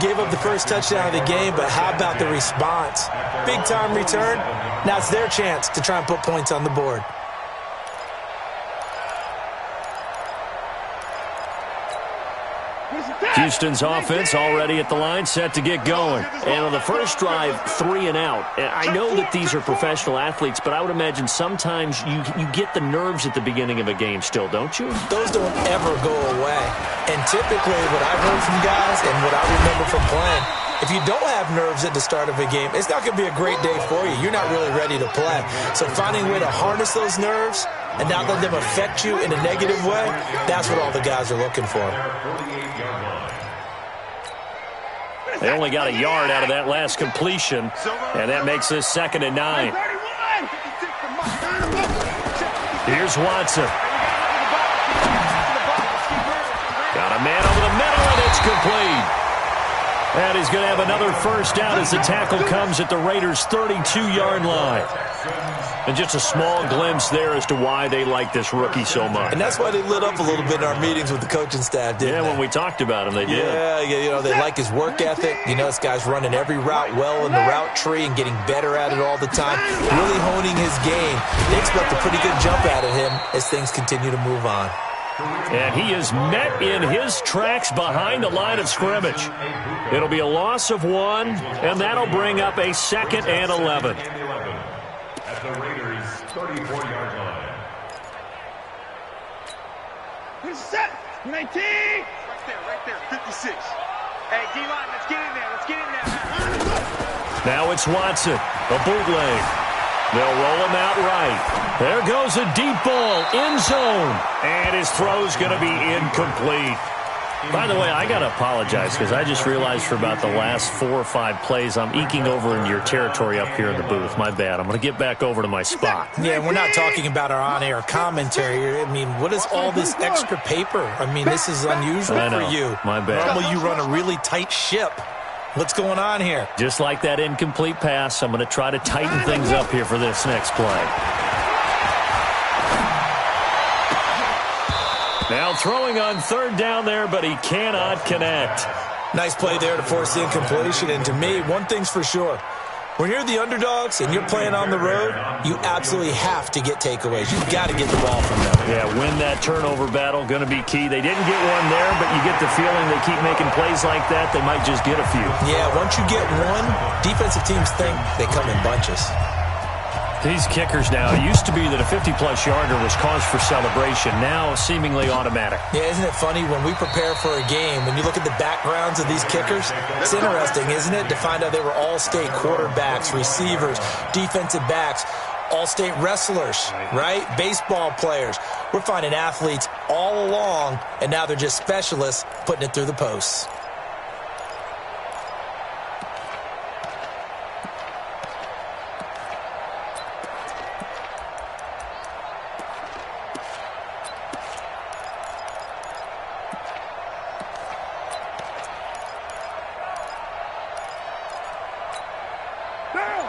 gave up the first touchdown of the game, but how about the response? Big-time return. Now it's their chance to try and put points on the board. Houston's offense already at the line, set to get going. And on the first drive, 3 and out. I know that these are professional athletes, but I would imagine sometimes you get the nerves at the beginning of a game still, don't you? Those don't ever go away. And typically what I've heard from guys and what I remember from playing, if you don't have nerves at the start of a game, it's not going to be a great day for you. You're not really ready to play. So finding a way to harness those nerves and not let them affect you in a negative way, that's what all the guys are looking for. They only got a yard out of that last completion, and that makes this 2nd and 9. Here's Watson. Got a man over the middle, and it's complete. And he's going to have another first down as the tackle comes at the Raiders' 32-yard line. And just a small glimpse there as to why they like this rookie so much. And that's why they lit up a little bit in our meetings with the coaching staff, didn't they? Yeah, when we talked about him, they did. Yeah, they like his work ethic. This guy's running every route well in the route tree and getting better at it all the time, really honing his game. They expect a pretty good jump out of him as things continue to move on. And he is met in his tracks behind the line of scrimmage. It'll be a loss of 1, and that'll bring up a 2nd and 11. At the Raiders' 34-yard line. Set, 19. Right there, 56. Hey, D-line, let's get in there, Now it's Watson, a bootleg. They'll roll him out right. There goes a deep ball, end zone. And his throw's going to be incomplete. By the way, I got to apologize because I just realized for about the last 4 or 5 plays, I'm eking over into your territory up here in the booth. My bad. I'm going to get back over to my spot. Yeah, we're not talking about our on-air commentary here. What is all this extra paper? This is unusual for you. My bad. Normally you run a really tight ship. What's going on here? Just like that incomplete pass, I'm going to try to tighten things up here for this next play. Now throwing on 3rd down there, but he cannot connect. Nice play there to force the incompletion. And to me, one thing's for sure. When you're the underdogs and you're playing on the road, you absolutely have to get takeaways. You've got to get the ball from them. Yeah, win that turnover battle, going to be key. They didn't get one there, but you get the feeling they keep making plays like that, they might just get a few. Yeah, once you get one, defensive teams think they come in bunches. These kickers now, it used to be that a 50-plus yarder was cause for celebration. Now, seemingly automatic. Yeah, isn't it funny when we prepare for a game, when you look at the backgrounds of these kickers, it's interesting, isn't it, to find out they were all-state quarterbacks, receivers, defensive backs, all-state wrestlers, right? Baseball players. We're finding athletes all along, and now they're just specialists putting it through the posts.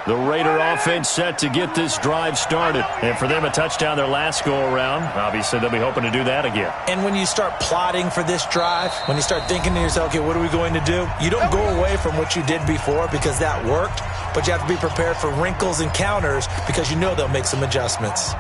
The Raider offense set to get this drive started. And for them, a touchdown their last go-around. Obviously, they'll be hoping to do that again. And when you start plotting for this drive, when you start thinking to yourself, okay, what are we going to do? You don't go away from what you did before because that worked, but you have to be prepared for wrinkles and counters because you know they'll make some adjustments.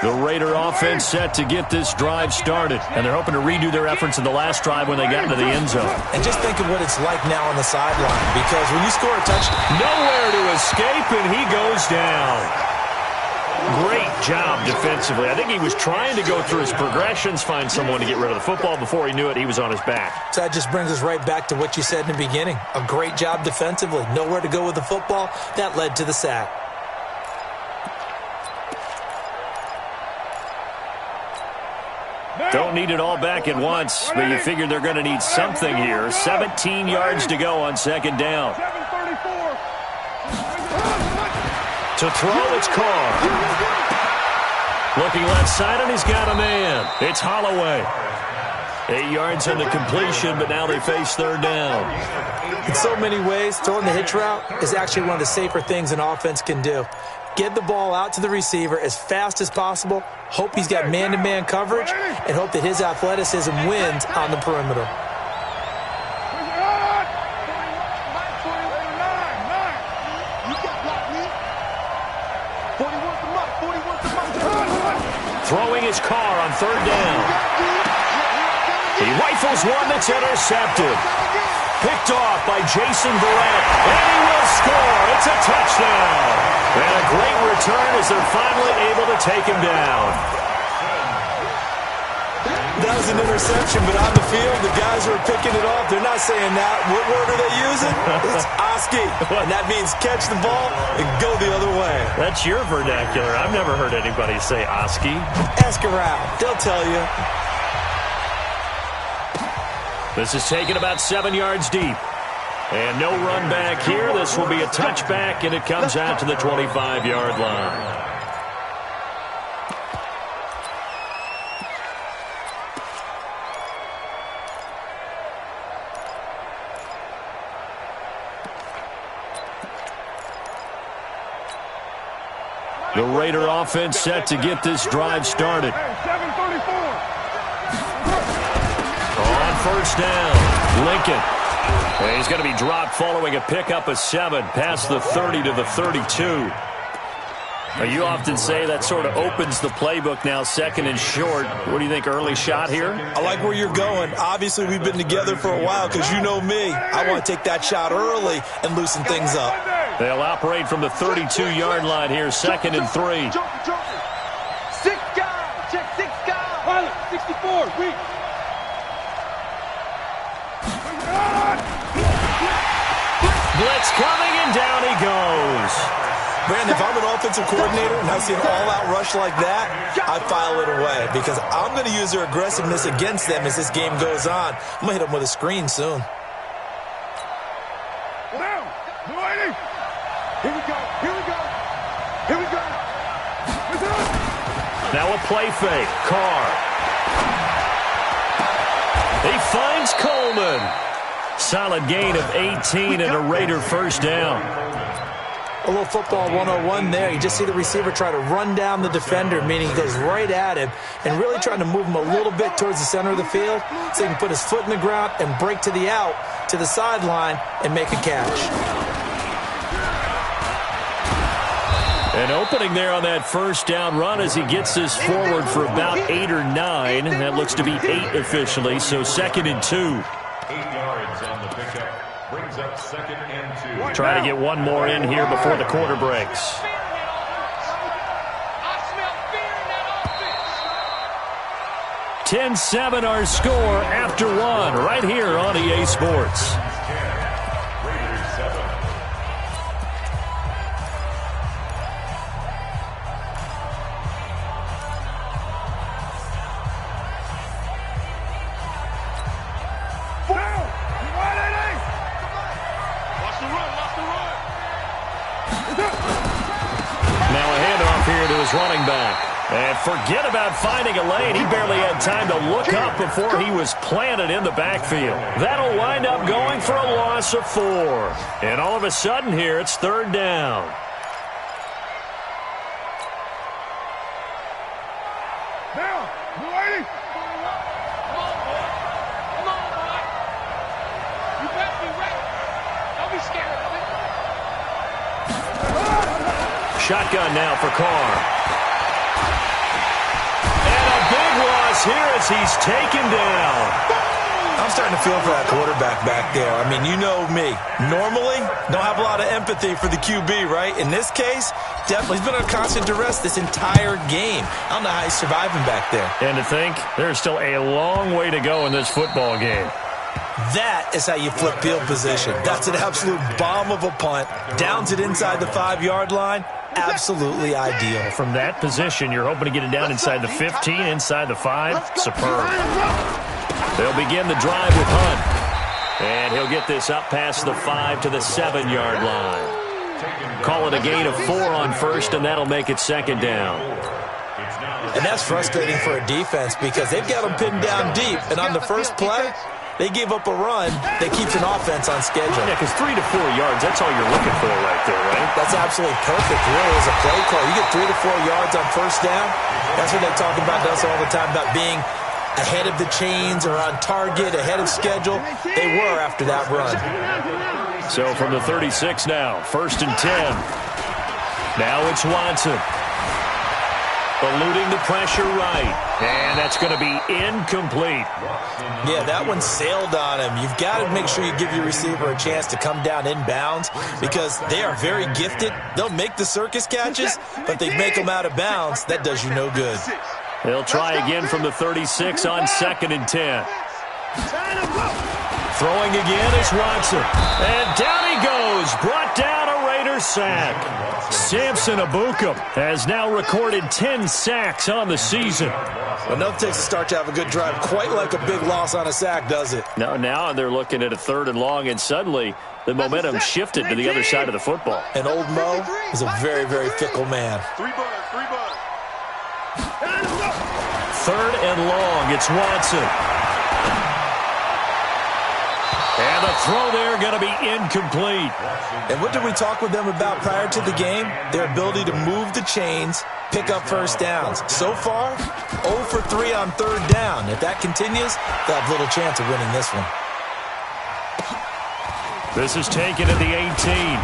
The Raider offense set to get this drive started, and they're hoping to redo their efforts in the last drive when they got into the end zone. And just think of what it's like now on the sideline, because when you score a touchdown, nowhere to escape, and he goes down. Great job defensively. I think he was trying to go through his progressions, find someone to get rid of the football. Before he knew it, he was on his back. So that just brings us right back to what you said in the beginning. A great job defensively. Nowhere to go with the football. That led to the sack. Don't need it all back at once, but you figure they're going to need something here. 17 yards to go on second down. To throw, it's caught. Looking left side, and he's got a man. It's Holloway. 8 yards on the completion, but now they face third down. In so many ways, throwing the hitch route is actually one of the safer things an offense can do. Get the ball out to the receiver as fast as possible, hope he's got man-to-man coverage, and hope that his athleticism wins on the perimeter. Throwing his car on third down. He rifles one that's intercepted. Picked off by Jason Verrett. And he will score. It's a touchdown. And a great return as they're finally able to take him down. That was an interception, but on the field, the guys who are picking it off, they're not saying that. What word are they using? It's Oski. And that means catch the ball and go the other way. That's your vernacular. I've never heard anybody say Oski. Ask around. They'll tell you. This is taken about 7 yards deep. And no run back here. This will be a touchback, and it comes out to the 25-yard line. The Raider offense set to get this drive started. On first down, Lincoln. And he's going to be dropped following a pickup of 7 past the 30 to the 32. You often say that sort of opens the playbook now, second and short. What do you think, early shot here? I like where you're going. Obviously, we've been together for a while because you know me. I want to take that shot early and loosen things up. They'll operate from the 32-yard line here, second and 3. 6 guys. Check 6 guys. Pilot, 64. Weak. Blitz coming, and down he goes. Brandon, if I'm an offensive coordinator and I see an all-out rush like that, I file it away because I'm going to use their aggressiveness against them as this game goes on. I'm going to hit them with a screen soon. Down. Here we go. Here we go. Here we go. Now a play fake. Carr. He finds Coleman. Solid gain of 18 and a Raider first down. A little football 101 there. You just see the receiver try to run down the defender, meaning he goes right at him and really trying to move him a little bit towards the center of the field so he can put his foot in the ground and break to the out, to the sideline, and make a catch. An opening there on that first down run as he gets this forward for about 8 or 9. That looks to be 8 officially, so second and 2. 8 yards on the pickup. Brings up second and 2. Try to get one more in here before the quarter breaks. 10-7 our score after 1 right here on EA Sports. Raiders 7. Now a handoff here to his running back. And forget about finding a lane. He barely had time to look up before he was planted in the backfield. That'll wind up going for a loss of 4. And all of a sudden here, it's third down. Now, you ready? Come on, boy. You better be ready. Don't be scared of it. Shotgun now for Carr. And a big loss here as he's taken down. I'm starting to feel for that quarterback back there. I mean, you know me. Normally, don't have a lot of empathy for the QB, right? In this case, definitely. He's been on constant duress this entire game. I don't know how he's surviving back there. And to think, there's still a long way to go in this football game. That is how you flip field position. That's an absolute bomb of a punt. Downs it inside the 5-yard line. Absolutely ideal. From that position, you're hoping to get it down inside the 15, inside the 5. Superb. They'll begin the drive with Hunt. And he'll get this up past the 5 to the 7-yard line. Call it a gain of 4 on first, and that'll make it second down. And that's frustrating for a defense because they've got them pinned down deep. And on the first play, they gave up a run that keeps an offense on schedule. Yeah, because 3 to 4 yards, that's all you're looking for right there, right? That's absolutely perfect, really, as a play call. You get 3 to 4 yards on first down. That's what they talk about to us all the time, about being ahead of the chains or on target, ahead of schedule. They were after that run. So from the 36 now, 1st and 10. Now it's Watson. Eluding the pressure right. And that's going to be incomplete. Yeah, that one sailed on him. You've got to make sure you give your receiver a chance to come down inbounds because they are very gifted. They'll make the circus catches, but they make them out of bounds. That does you no good. They'll try again from the 36 on 2nd and 10. Throwing again is Watson. And down he goes. Brought down a Raider sack. Samson Ebukam has now recorded 10 sacks on the season. Well, nothing takes a start to have a good drive quite like a big loss on a sack, does it? No, now they're looking at a 3rd and long, and suddenly the momentum shifted to the other side of the football. And old Mo is a very, very fickle man. 3rd and long, it's Watson. And the throw there going to be incomplete. And what did we talk with them about prior to the game? Their ability to move the chains, pick up first downs. So far, 0 for 3 on 3rd down. If that continues, they'll have little chance of winning this one. This is taken at the 18.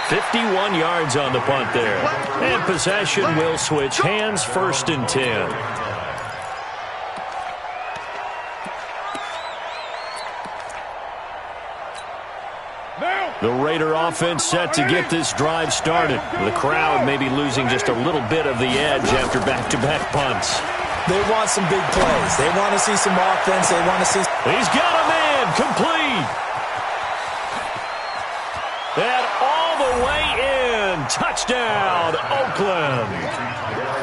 51 yards on the punt there. And possession will switch hands, 1st and 10. The Raider offense set to get this drive started. The crowd may be losing just a little bit of the edge after back-to-back punts. They want some big plays. They want to see some offense. They want to see... He's got a man complete. And all the way in. Touchdown, Oakland.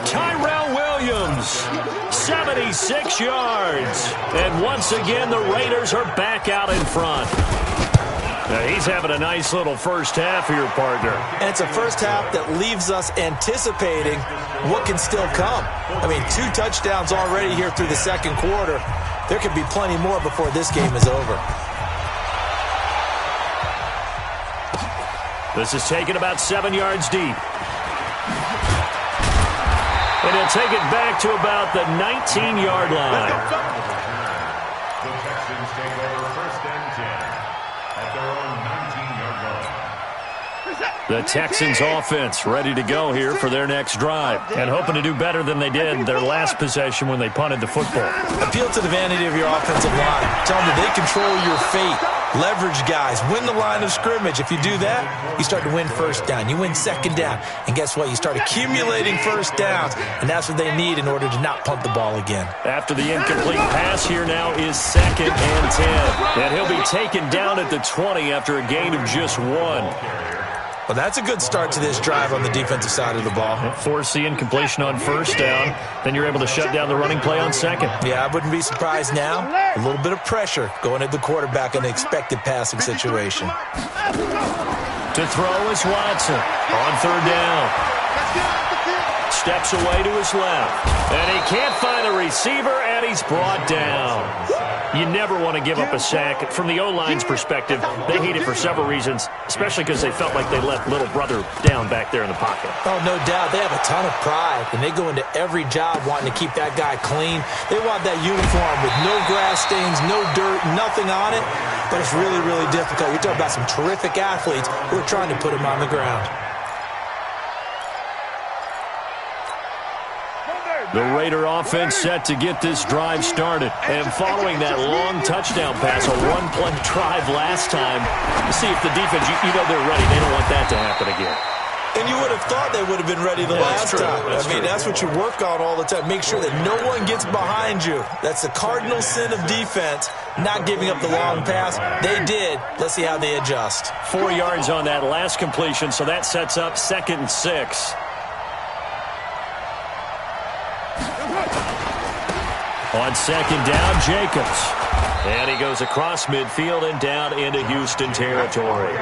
Tyrell Williams, 76 yards. And once again, the Raiders are back out in front. Now, he's having a nice little first half for your partner. And it's a first half that leaves us anticipating what can still come. I mean, 2 touchdowns already here through the 2nd quarter. There could be plenty more before this game is over. This is taken about 7 yards deep. And he'll take it back to about the 19-yard line. The Texans take over 1st and 10 at their own 19-yard line. The Texans offense ready to go here for their next drive and hoping to do better than they did their last possession when they punted the football. Appeal to the vanity of your offensive line. Tell them that they control your fate. Leverage guys. Win the line of scrimmage. If you do that, you start to win first down. You win 2nd down. And guess what? You start accumulating first downs. And that's what they need in order to not punt the ball again. After the incomplete pass, here now is 2nd and 10. And he'll be taken down at the 20 after a gain of just 1. Well, that's a good start to this drive on the defensive side of the ball. Force the incompletion on first down. Then you're able to shut down the running play on 2nd. Yeah, I wouldn't be surprised now. A little bit of pressure going at the quarterback in an expected passing situation. To throw is Watson on 3rd down. Steps away to his left. And he can't find a receiver, and he's brought down. You never want to give up a sack. From the O-line's perspective, they hate it for several reasons, especially because they felt like they let little brother down back there in the pocket. Oh, no doubt. They have a ton of pride, and they go into every job wanting to keep that guy clean. They want that uniform with no grass stains, no dirt, nothing on it, but it's really, really difficult. You're talking about some terrific athletes who are trying to put him on the ground. The Raider offense set to get this drive started. And following that long touchdown pass, a one-play drive last time, to see if the defense, you know they're ready. They don't want that to happen again. And you would have thought they would have been ready the last time. That's what you work on all the time. Make sure that no one gets behind you. That's the cardinal sin of defense, not giving up the long pass. They did. Let's see how they adjust. 4 yards on that last completion, so that sets up 2nd and 6. On 2nd down, Jacobs. And he goes across midfield and down into Houston territory.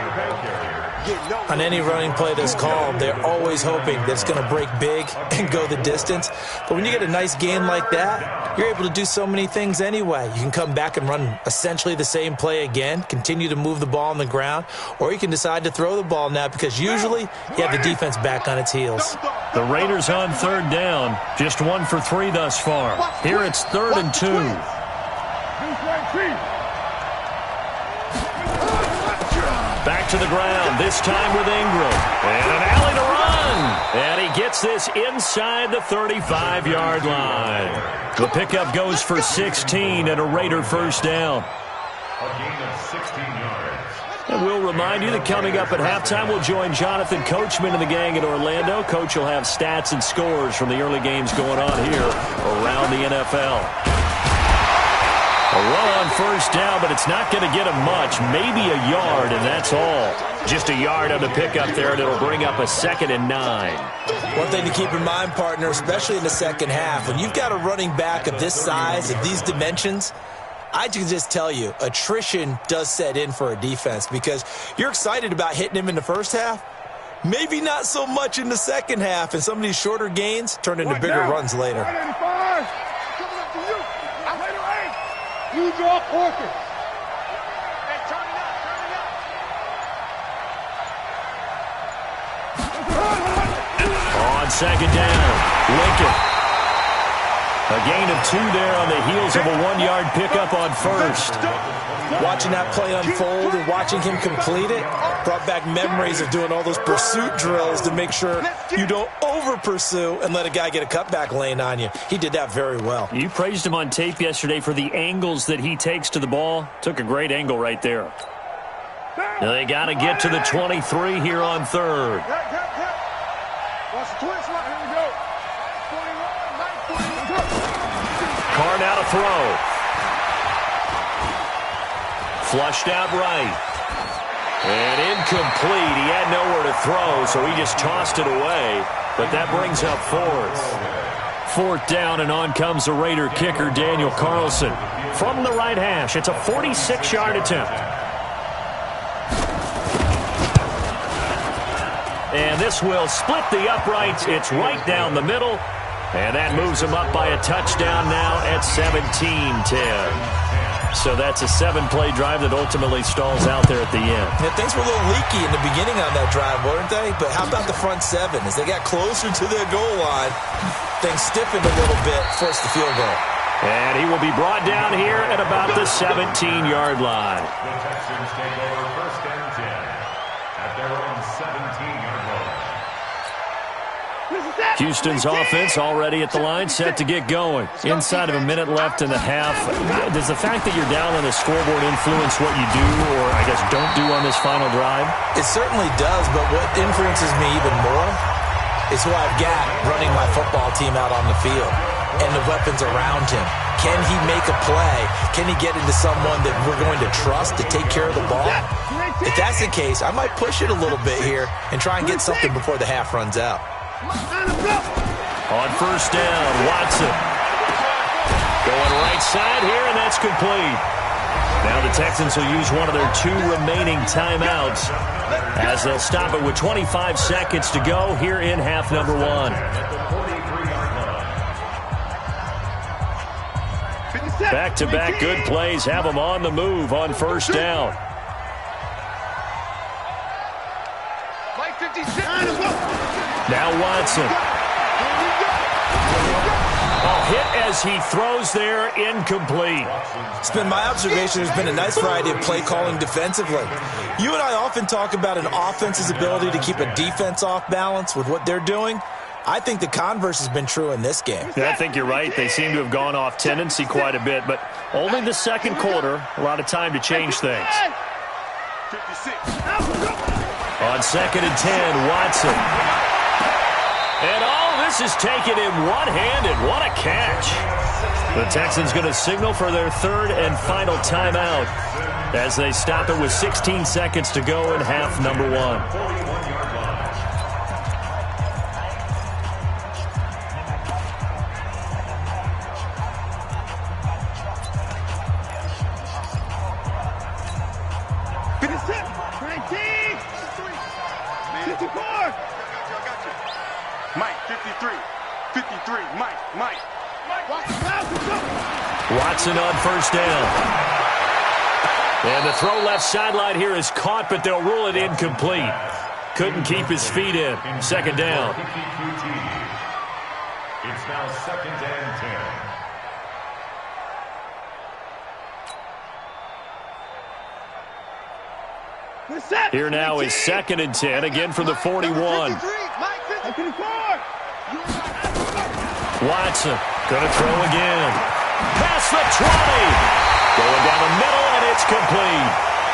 On any running play that's called, they're always hoping that it's going to break big and go the distance. But when you get a nice game like that, you're able to do so many things anyway. You can come back and run essentially the same play again, continue to move the ball on the ground, or you can decide to throw the ball now because usually you have the defense back on its heels. The Raiders on third down, just 1 for 3 thus far. Here it's 3rd and 2. Back to the ground, this time with Ingram. And an alley to run. And he gets this inside the 35-yard line. The pickup goes for 16 and a Raider first down. A gain of 16 yards. And we'll remind you that coming up at halftime, we'll join Jonathan Coachman and the gang in Orlando. Coach will have stats and scores from the early games going on here around the NFL. A run on first down, but it's not going to get him much. Maybe a yard, and that's all. Just a yard on the pickup there, and it'll bring up a 2nd and 9. One thing to keep in mind, partner, especially in the second half, when you've got a running back of this size, of these dimensions, I can just tell you, attrition does set in for a defense because you're excited about hitting him in the first half. Maybe not so much in the second half, and some of these shorter gains turn into bigger runs later. You draw quarters. Hey, turn it up, On second down, Lincoln. A gain of 2 there on the heels of a 1-yard pickup on first. Watching that play unfold and watching him complete it brought back memories of doing all those pursuit drills to make sure you don't over-pursue and let a guy get a cutback lane on you. He did that very well. You praised him on tape yesterday for the angles that he takes to the ball. Took a great angle right there. Now they got to get to the 23 here on third. Watch the twist. Here we go. 21, 19, Carr now to throw. Flushed out right. And incomplete. He had nowhere to throw, so he just tossed it away. But that brings up 4th down, and on comes the Raider kicker, Daniel Carlson. From the right hash, it's a 46-yard attempt. And this will split the uprights. It's right down the middle. And that moves him up by a touchdown now at 17-10. So that's a 7-play drive that ultimately stalls out there at the end. Yeah, things were a little leaky in the beginning on that drive, weren't they? But how about the front 7? As they got closer to their goal line, things stiffened a little bit, forced the field goal. And he will be brought down here at about the 17-yard line. The Texans take over 1st and 10 at their own 17-yard line. Houston's offense already at the line, set to get going. Inside of a minute left in the half. Does the fact that you're down on the scoreboard influence what you do, or I guess don't do on this final drive? It certainly does, but what influences me even more is who I've got running my football team out on the field and the weapons around him. Can he make a play? Can he get into someone that we're going to trust to take care of the ball? If that's the case, I might push it a little bit here and try and get something before the half runs out. On first down, Watson. Going right side here, and that's complete. Now the Texans will use one of their 2 remaining timeouts as they'll stop it with 25 seconds to go here in half number 1. Back-to-back good plays have them on the move on first down. Now Watson. Hit as he throws there, incomplete. It's been my observation there's been a nice variety of play calling defensively. You and I often talk about an offense's ability to keep a defense off balance with what they're doing. I think the converse has been true in this game. I think you're right. They seem to have gone off tendency quite a bit, but only the second quarter, a lot of time to change things. On 2nd and 10, Watson. And all this is taken in one-handed. What a catch. The Texans going to signal for their 3rd and final timeout as they stop it with 16 seconds to go in half number 1. Mike, 53. 53. Mike. Watson on first down. And the throw left sideline here is caught, but they'll rule it incomplete. Couldn't keep his feet in. Second down. It's now 2nd and 10. Here now is 2nd and 10, again from the 41. Watson going to throw again. Past the 20. Going down the middle, and it's complete.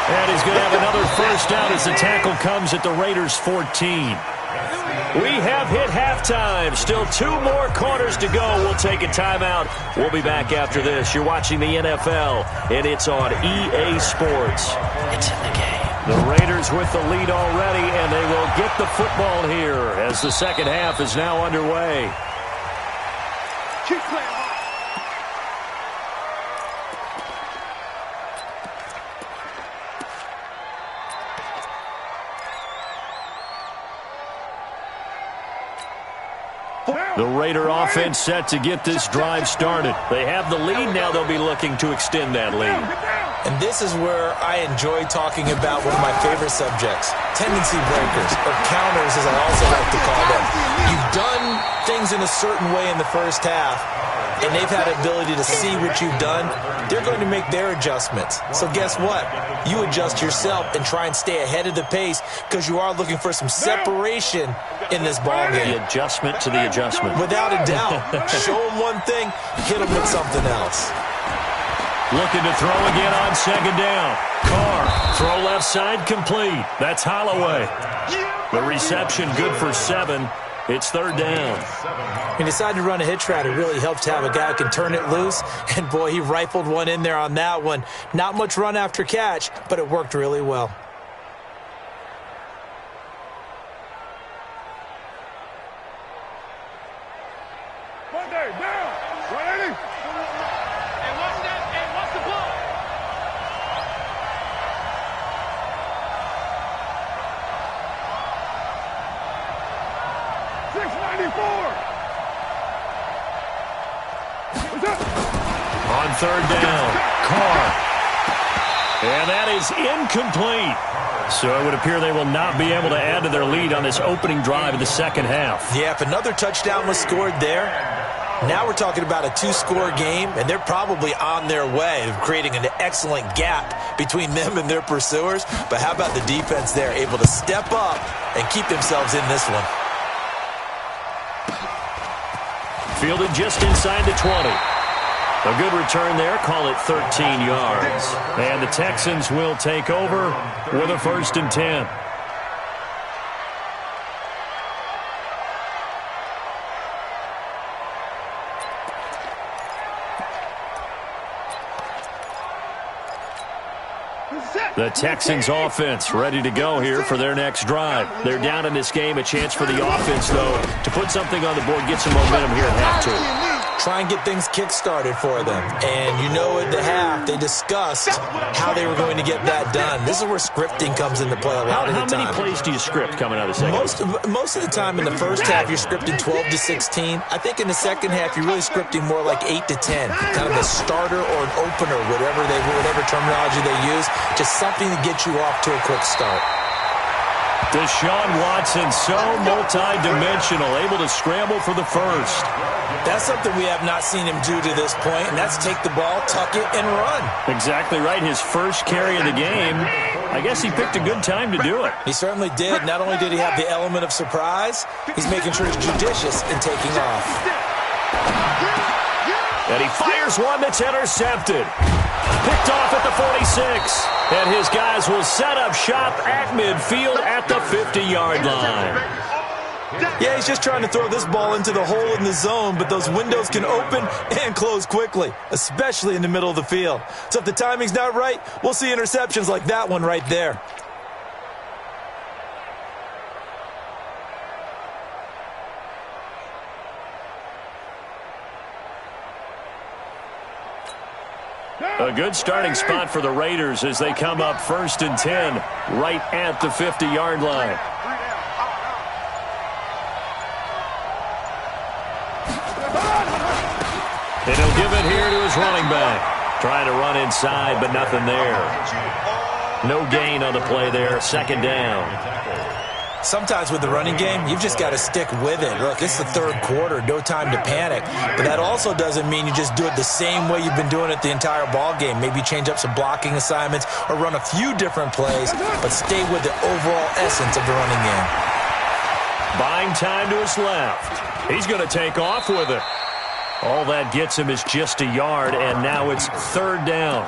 And he's going to have another first down as the tackle comes at the Raiders' 14. We have hit halftime. Still 2 more quarters to go. We'll take a timeout. We'll be back after this. You're watching the NFL, and it's on EA Sports. It's in the game. The Raiders with the lead already, and they will get the football here as the second half is now underway. Keep playing. The Raider offense set to get this drive started. They have the lead. Now they'll be looking to extend that lead. And this is where I enjoy talking about one of my favorite subjects, tendency breakers, or counters as I also like to call them. You've done things in a certain way in the first half, and they've had the ability to see what you've done. They're going to make their adjustments. So guess what? You adjust yourself and try and stay ahead of the pace because you are looking for some separation in this ball game. The adjustment to the adjustment. Without a doubt. Show them one thing, hit them with something else. Looking to throw again on second down. Carr, throw left side complete. That's Holloway. The reception good for 7. It's third down. He decided to run a hitch route. It really helps to have a guy who can turn it loose. And, boy, he rifled one in there on that one. Not much run after catch, but it worked really well. On third down, Carr. And that is incomplete. So it would appear they will not be able to add to their lead on this opening drive of the second half. Yeah, if another touchdown was scored there, now we're talking about a 2-score game, and they're probably on their way of creating an excellent gap between them and their pursuers. But how about the defense there, able to step up and keep themselves in this one? Fielded just inside the 20. A good return there. Call it 13 yards. And the Texans will take over with a 1st and 10. The Texans offense ready to go here for their next drive. They're down in this game. A chance for the offense, though, to put something on the board, get some momentum here at halftime. Try and get things kick-started for them. And you know at the half, they discussed how they were going to get that done. This is where scripting comes into play a lot of the time. How many plays do you script coming out of the second? Most of the time in the first half, you're scripting 12 to 16. I think in the second half, you're really scripting more like 8 to 10. Kind of a starter or an opener, whatever terminology they use. Just something to get you off to a quick start. Deshaun Watson, so multi-dimensional, able to scramble for the first. That's something we have not seen him do to this point, and that's take the ball, tuck it, and run. Exactly right. His first carry of the game. I guess he picked a good time to do it. He certainly did. Not only did he have the element of surprise, he's making sure he's judicious in taking off. And he fires one that's intercepted. Picked off at the 46. And his guys will set up shop at midfield at the 50-yard line. Yeah, he's just trying to throw this ball into the hole in the zone, but those windows can open and close quickly, especially in the middle of the field. So if the timing's not right, we'll see interceptions like that one right there. A good starting spot for the Raiders as they come up 1st and 10 right at the 50-yard line. And he'll give it here to his running back. Trying to run inside, but nothing there. No gain on the play there. Second down. Sometimes with the running game, you've just got to stick with it. Look, it's the third quarter, no time to panic. But that also doesn't mean you just do it the same way you've been doing it the entire ball game. Maybe change up some blocking assignments or run a few different plays, but stay with the overall essence of the running game. Buying time to his left. He's going to take off with it. All that gets him is just a yard, and now it's third down.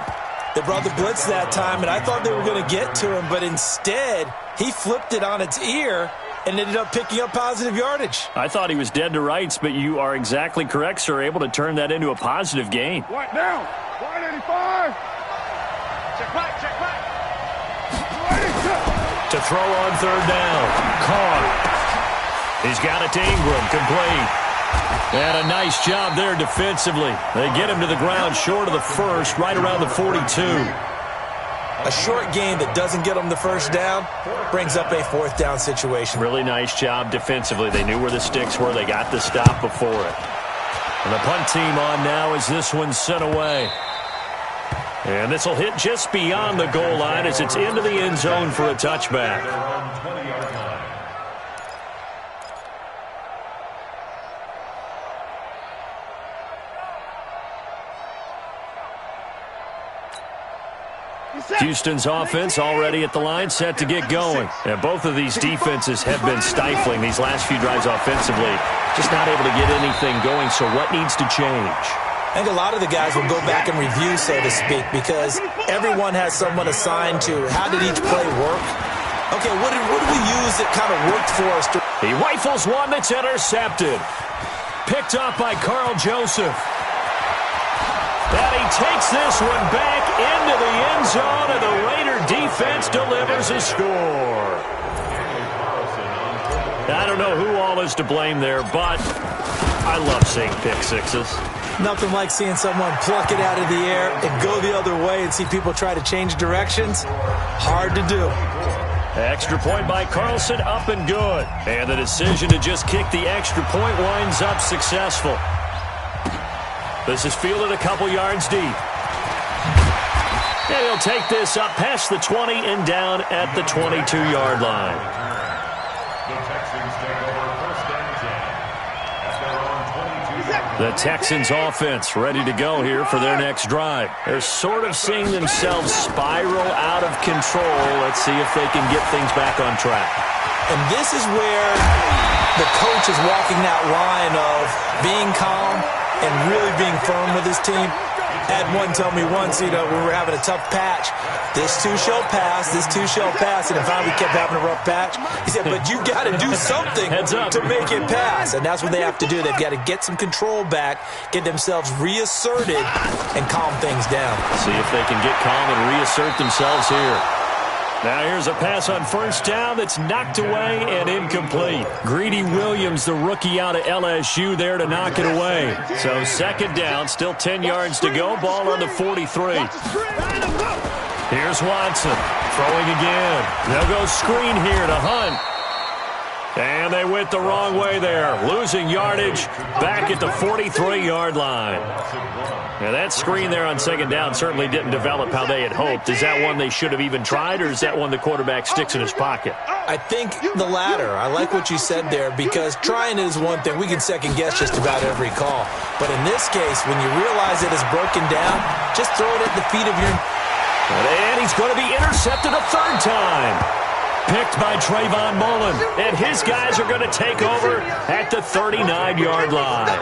They brought the blitz that time, and I thought they were going to get to him, but instead, he flipped it on its ear and ended up picking up positive yardage. I thought he was dead to rights, but you are exactly correct, sir, able to turn that into a positive gain. White down. White 85. Check right, check right. To throw on third down. Carr. He's got it to Ingram, complete. And a nice job there defensively. They get him to the ground short of the first, right around the 42. A short gain that doesn't get them the first down brings up a fourth down situation. Really nice job defensively. They knew where the sticks were. They got the stop before it. And the punt team on now as this one's sent away. And this will hit just beyond the goal line as it's into the end zone for a touchback. Houston's offense already at the line, set to get going. And both of these defenses have been stifling these last few drives offensively. Just not able to get anything going, so what needs to change? I think a lot of the guys will go back and review, so to speak, because everyone has someone assigned to how did each play work. Okay, what did we use that kind of worked for us? He rifles one that's intercepted. Picked up by Carl Joseph. And he takes this one back into the end zone, and the Raider defense delivers a score. I don't know who all is to blame there, but I love seeing pick sixes. Nothing like seeing someone pluck it out of the air and go the other way and see people try to change directions. Hard to do. Extra point by Carlson, up and good. And the decision to just kick the extra point winds up successful. This is fielded a couple yards deep. And he'll take this up past the 20 and down at the 22-yard line. The Texans take over first and 10 at their own 22-yard line. The Texans offense ready to go here for their next drive. They're sort of seeing themselves spiral out of control. Let's see if they can get things back on track. And this is where the coach is walking that line of being calm and really being firm with his team. Had one tell me once, when we were having a tough patch, this too shall pass, this too shall pass, and then finally we kept having a rough patch. He said, but you got to do something to make it pass, and that's what they have to do. They've got to get some control back, get themselves reasserted, and calm things down. See if they can get calm and reassert themselves here. Now here's a pass on first down that's knocked away and incomplete. Greedy Williams, the rookie out of LSU, there to knock it away. So second down, still 10 yards to go. Ball on the 43. Here's Watson, throwing again. They'll go screen here to Hunt. And they went the wrong way there, losing yardage back at the 43-yard line. Now that screen there on second down certainly didn't develop how they had hoped. Is that one they should have even tried, or is that one the quarterback sticks in his pocket? I think the latter. I like what you said there, because trying is one thing. We can second-guess just about every call. But in this case, when you realize it is broken down, just throw it at the feet of your... And he's going to be intercepted a third time. Picked by Trayvon Mullen, and his guys are going to take over at the 39-yard line.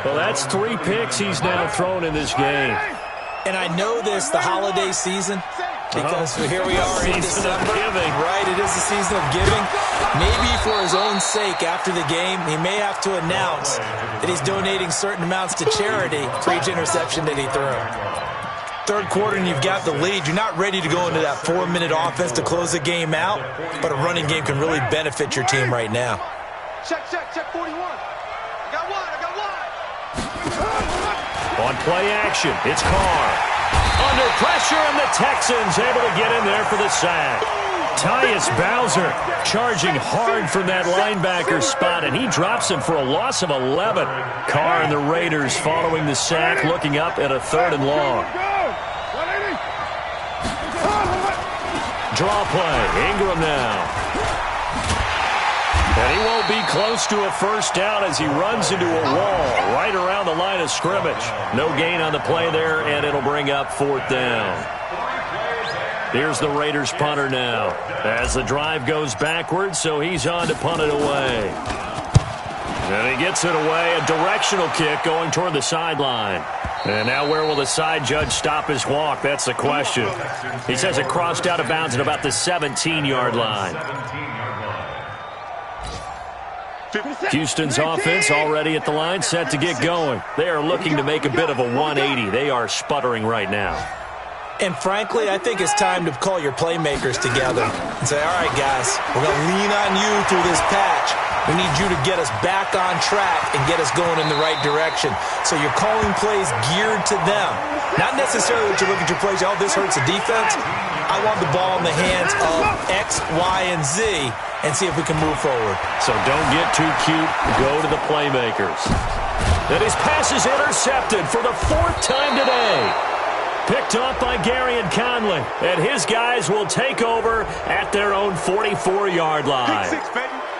Well, that's 3 picks he's now thrown in this game. And I know this, the holiday season, because here we are in December. Right, it is the season of giving. Maybe for his own sake, after the game, he may have to announce that he's donating certain amounts to charity for each interception that he threw. Third quarter and you've got the lead. You're not ready to go into that 4-minute offense to close the game out, but a running game can really benefit your team right now. Check 41. I got one. On play action, it's Carr. Under pressure, and the Texans able to get in there for the sack. Tyus Bowser charging hard from that linebacker spot, and he drops him for a loss of 11. Carr and the Raiders following the sack, looking up at a 3rd and long. Draw play. Ingram now. And he won't be close to a first down as he runs into a wall right around the line of scrimmage. No gain on the play there, and it'll bring up 4th down. Here's the Raiders punter now as the drive goes backwards, so he's on to punt it away. And he gets it away, a directional kick going toward the sideline. And now where will the side judge stop his walk? That's the question. He says it crossed out of bounds at about the 17-yard line. Houston's offense already at the line, set to get going. They are looking to make a bit of a 180. They are sputtering right now. And frankly, I think it's time to call your playmakers together and say, all right, guys, we're going to lean on you through this patch. We need you to get us back on track and get us going in the right direction. So you're calling plays geared to them. Not necessarily that you look at your plays, oh, this hurts the defense. I want the ball in the hands of X, Y, and Z and see if we can move forward. So don't get too cute. Go to the playmakers. And his pass is intercepted for the 4th time today. Picked off by Gary and Conley. And his guys will take over at their own 44-yard line.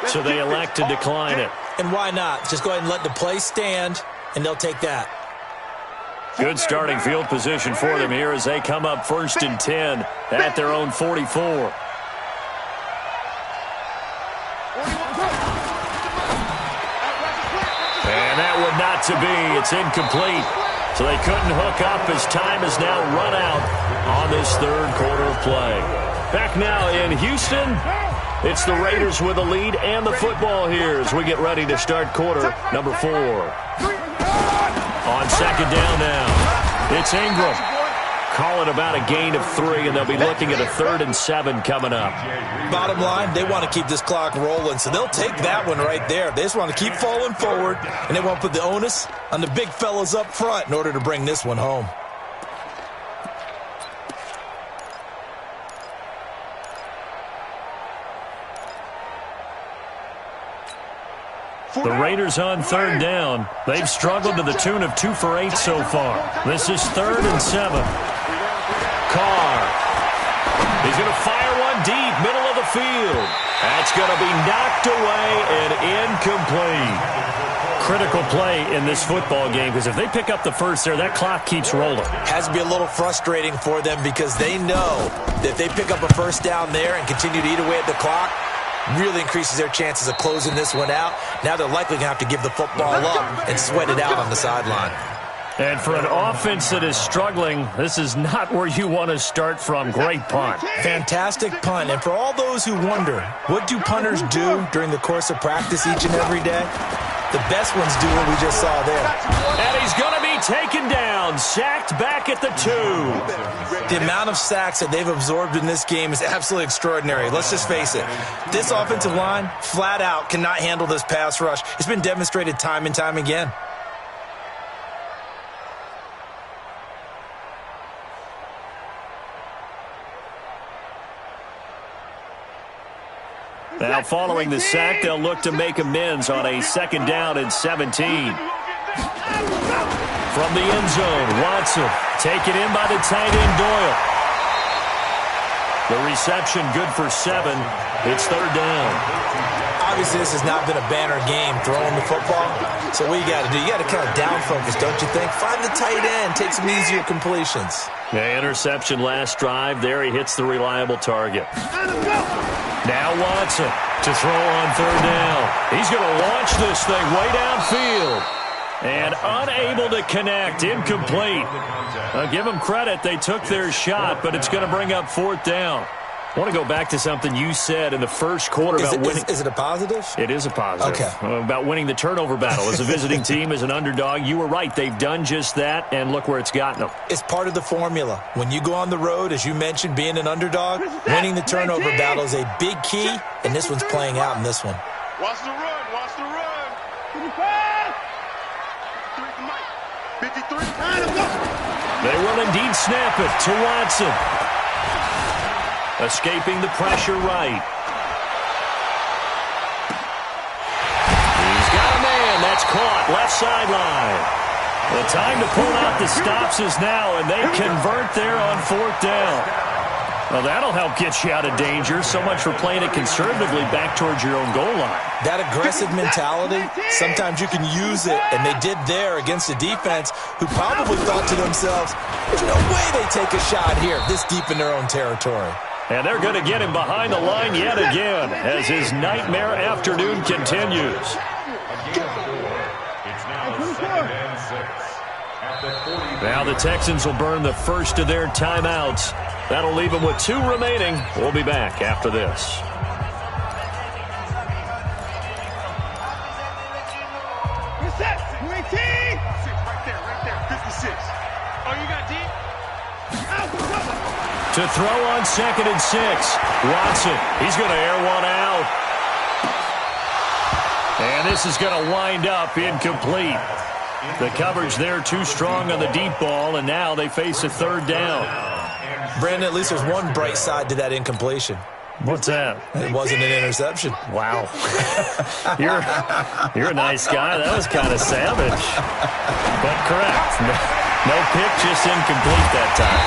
So they elect to decline it. And why not? Just go ahead and let the play stand, and they'll take that. Good starting field position for them here as they come up 1st and 10 at their own 44. And that would not to be. It's incomplete. So they couldn't hook up as time has now run out on this 3rd quarter of play. Back now in Houston, it's the Raiders with the lead and the football here as we get ready to start quarter number 4. On 2nd down now, it's Ingram. Calling about a gain of 3, and they'll be looking at a 3rd and 7 coming up. Bottom line, they want to keep this clock rolling, so they'll take that one right there. They just want to keep falling forward, and they want to put the onus on the big fellas up front in order to bring this one home. The Raiders on 3rd down. They've struggled to the tune of 2 for 8 so far. This is 3rd and 7. Carr. He's going to fire one deep, middle of the field. That's going to be knocked away and incomplete. Critical play in this football game because if they pick up the first there, that clock keeps rolling. Has to be a little frustrating for them because they know that if they pick up a first down there and continue to eat away at the clock, really increases their chances of closing this one out. Now they're likely going to have to give the football up and sweat it out on the sideline. And for an offense that is struggling, this is not where you want to start from. Great punt. Fantastic punt. And for all those who wonder, what do punters do during the course of practice each and every day? The best ones do what we just saw there. And he's going to be taken down, sacked back at the 2. The amount of sacks that they've absorbed in this game is absolutely extraordinary. Let's just face it. This offensive line, flat out, cannot handle this pass rush. It's been demonstrated time and time again. Now, following the sack, they'll look to make amends on a 2nd down and 17. From the end zone, Watson taken in by the tight end Doyle. The reception good for 7. It's 3rd down. Obviously, this has not been a banner game throwing the football. So what you got to do, you got to kind of down focus, don't you think? Find the tight end, take some easier completions. Yeah, interception last drive. There he hits the reliable target. Now Watson to throw on 3rd down. He's going to launch this thing way downfield. And unable to connect. Incomplete. Give them credit. They took their shot, but it's going to bring up 4th down. I want to go back to something you said in the first quarter about winning. Is it a positive? It is a positive. Okay. About winning the turnover battle. As a visiting team, as an underdog, you were right. They've done just that, and look where it's gotten them. It's part of the formula. When you go on the road, as you mentioned, being an underdog, winning the turnover battle is a big key, and this one's playing out in this one. Watch the run. Watch the run. 55. 53. They will indeed snap it to Watson. Escaping the pressure right. He's got a man. That's caught. Left sideline. The time to pull out the stops is now, and they convert there on 4th down. Well, that'll help get you out of danger. So much for playing it conservatively back towards your own goal line. That aggressive mentality, sometimes you can use it, and they did there against a defense who probably thought to themselves, there's no way they take a shot here this deep in their own territory. And they're going to get him behind the line yet again as his nightmare afternoon continues. It's now 2nd and 6. At the 40. Now the Texans will burn the first of their timeouts. That'll leave them with 2 remaining. We'll be back after this. Reset. 218. Right there. 56. Oh, you got deep? To throw on 2nd and 6. Watson, he's going to air one out. And this is going to wind up incomplete. The coverage there too strong on the deep ball, and now they face a 3rd down. Brandon, at least there's one bright side to that incompletion. What's that? It wasn't an interception. Wow. You're a nice guy. That was kind of savage. But correct. No pick, just incomplete that time.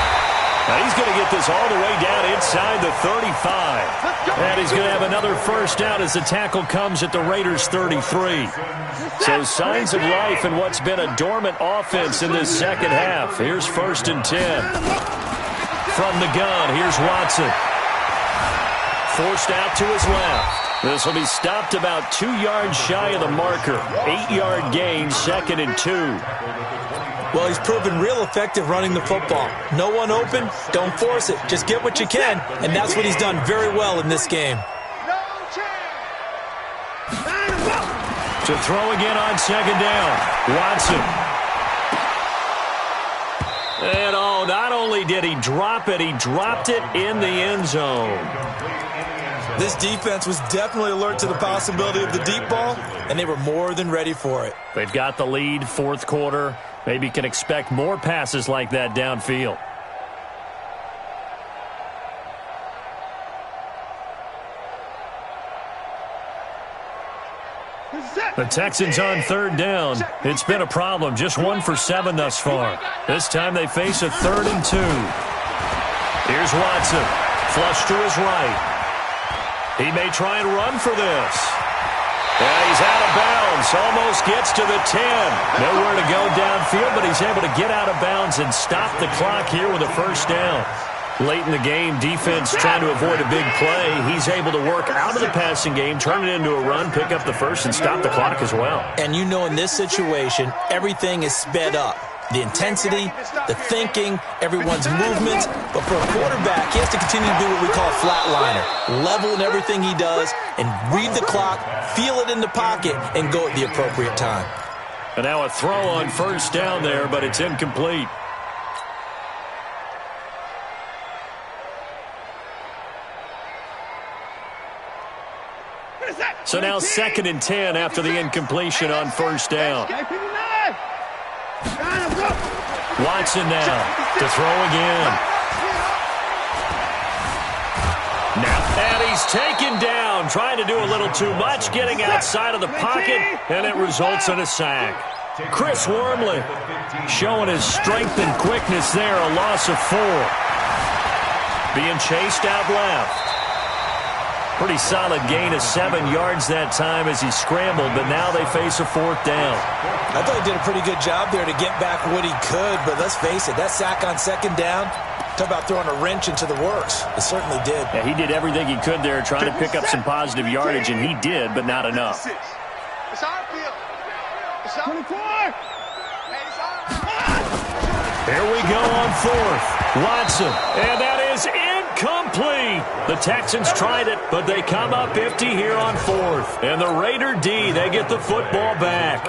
Now he's going to get this all the way down inside the 35. And he's going to have another first down as the tackle comes at the Raiders' 33. So signs of life in what's been a dormant offense in this second half. Here's 1st and 10. From the gun, here's Watson. Forced out to his left. This will be stopped about 2 yards shy of the marker. 8-yard gain, 2nd and 2. Well, he's proven real effective running the football. No one open, don't force it. Just get what you can, and that's what he's done very well in this game. To throw again on 2nd down. Watson. And not only did he drop it, he dropped it in the end zone. This defense was definitely alert to the possibility of the deep ball, and they were more than ready for it. They've got the lead, 4th quarter. Maybe can expect more passes like that downfield. The Texans on 3rd down. It's been a problem. Just 1 for 7 thus far. This time they face a 3rd and 2. Here's Watson. Flush to his right. He may try and run for this. And he's out of bounds. Almost gets to the 10. Nowhere to go downfield, but he's able to get out of bounds and stop the clock here with a first down. Late in the game, defense trying to avoid a big play. He's able to work out of the passing game, turn it into a run, pick up the first, and stop the clock as well. And you know in this situation, everything is sped up. The intensity, the thinking, everyone's movements. But for a quarterback, he has to continue to do what we call a flatliner. Level in everything he does and read the clock, feel it in the pocket, and go at the appropriate time. And now a throw on first down there, but it's incomplete. So now 2nd and 10 after the incompletion on first down. Watson now to throw again. Now, and he's taken down, trying to do a little too much, getting outside of the pocket, and it results in a sack. Chris Wormley showing his strength and quickness there, a loss of 4. Being chased out left. Pretty solid gain of 7 yards that time as he scrambled, but now they face a 4th down. I thought he did a pretty good job there to get back what he could, but let's face it, that sack on 2nd down, talk about throwing a wrench into the works. It certainly did. Yeah, he did everything he could there, trying to pick up some positive yardage, and he did, but not enough. It's our field. It's our 24. Here we go on 4th. Watson, and that is incomplete. The Texans tried it, but they come up empty here on 4th. And the Raider D, they get the football back.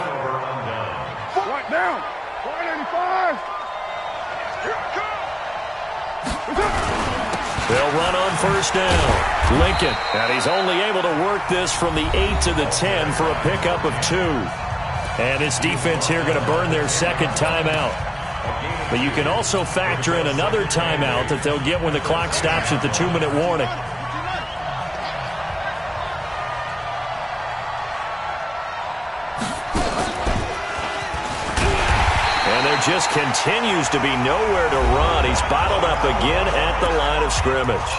Right down. 485. They'll run on first down. Lincoln, and he's only able to work this from the 8 to the 10 for a pickup of 2. And this defense here going to burn their second timeout. But you can also factor in another timeout that they'll get when the clock stops at the 2-minute warning. And there just continues to be nowhere to run. He's bottled up again at the line of scrimmage.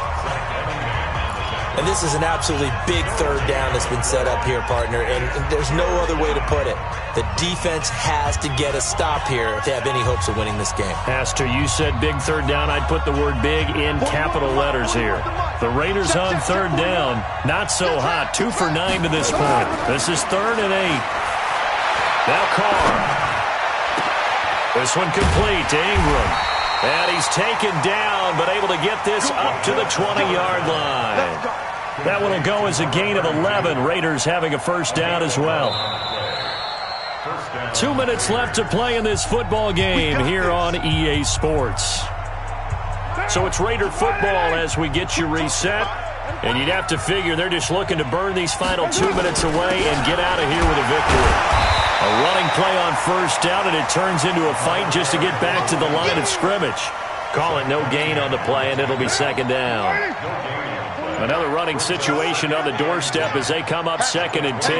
And this is an absolutely big third down that's been set up here, partner, and there's no other way to put it. The defense has to get a stop here if they have any hopes of winning this game. Has to. You said big third down. I'd put the word big in capital letters here. The Raiders on third down. Not so hot. 2 for 9 to this point. This is 3rd and 8. Now Carr. This one complete to Ingram. And he's taken down, but able to get this up to the 20-yard line. That one will go as a gain of 11. Raiders having a first down as well. 2 minutes left to play in this football game here on EA Sports. So it's Raider football as we get you reset. And you'd have to figure they're just looking to burn these final 2 minutes away and get out of here with a victory. A running play on first down, and it turns into a fight just to get back to the line of scrimmage. Call it no gain on the play, and it'll be second down. Another running situation on the doorstep as they come up 2nd and 10.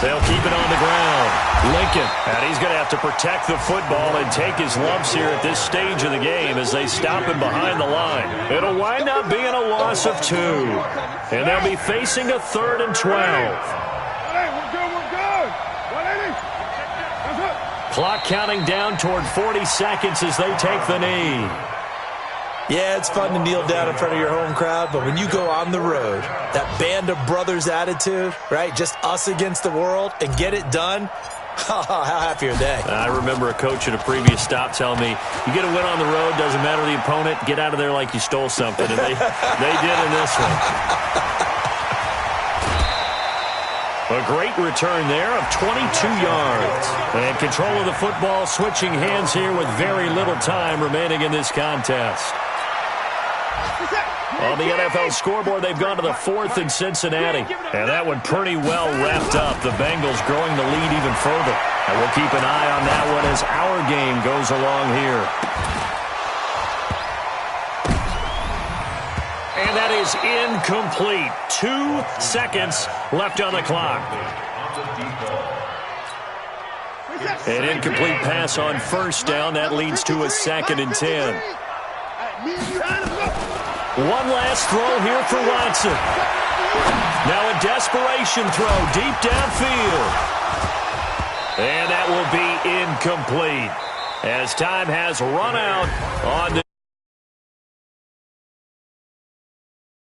They'll keep it on the ground. Lincoln, and he's going to have to protect the football and take his lumps here at this stage of the game as they stop him behind the line. It'll wind up being a loss of 2. And they'll be facing a 3rd and 12. Clock counting down toward 40 seconds as they take the knee. Yeah, it's fun to kneel down in front of your home crowd, but when you go on the road, that band of brothers attitude, right, just us against the world, and get it done, how happy are they? I remember a coach at a previous stop telling me, you get a win on the road, doesn't matter the opponent, get out of there like you stole something, and they did in this one. A great return there of 22 yards. And control of the football switching hands here with very little time remaining in this contest. On the NFL scoreboard, they've gone to the 4th in Cincinnati. And that one pretty well wrapped up. The Bengals growing the lead even further. And we'll keep an eye on that one as our game goes along here. And that is incomplete. 2 seconds left on the clock. An incomplete pass on first down. That leads to a 2nd and 10. One last throw here for Watson. Now a desperation throw deep downfield. And that will be incomplete as time has run out on the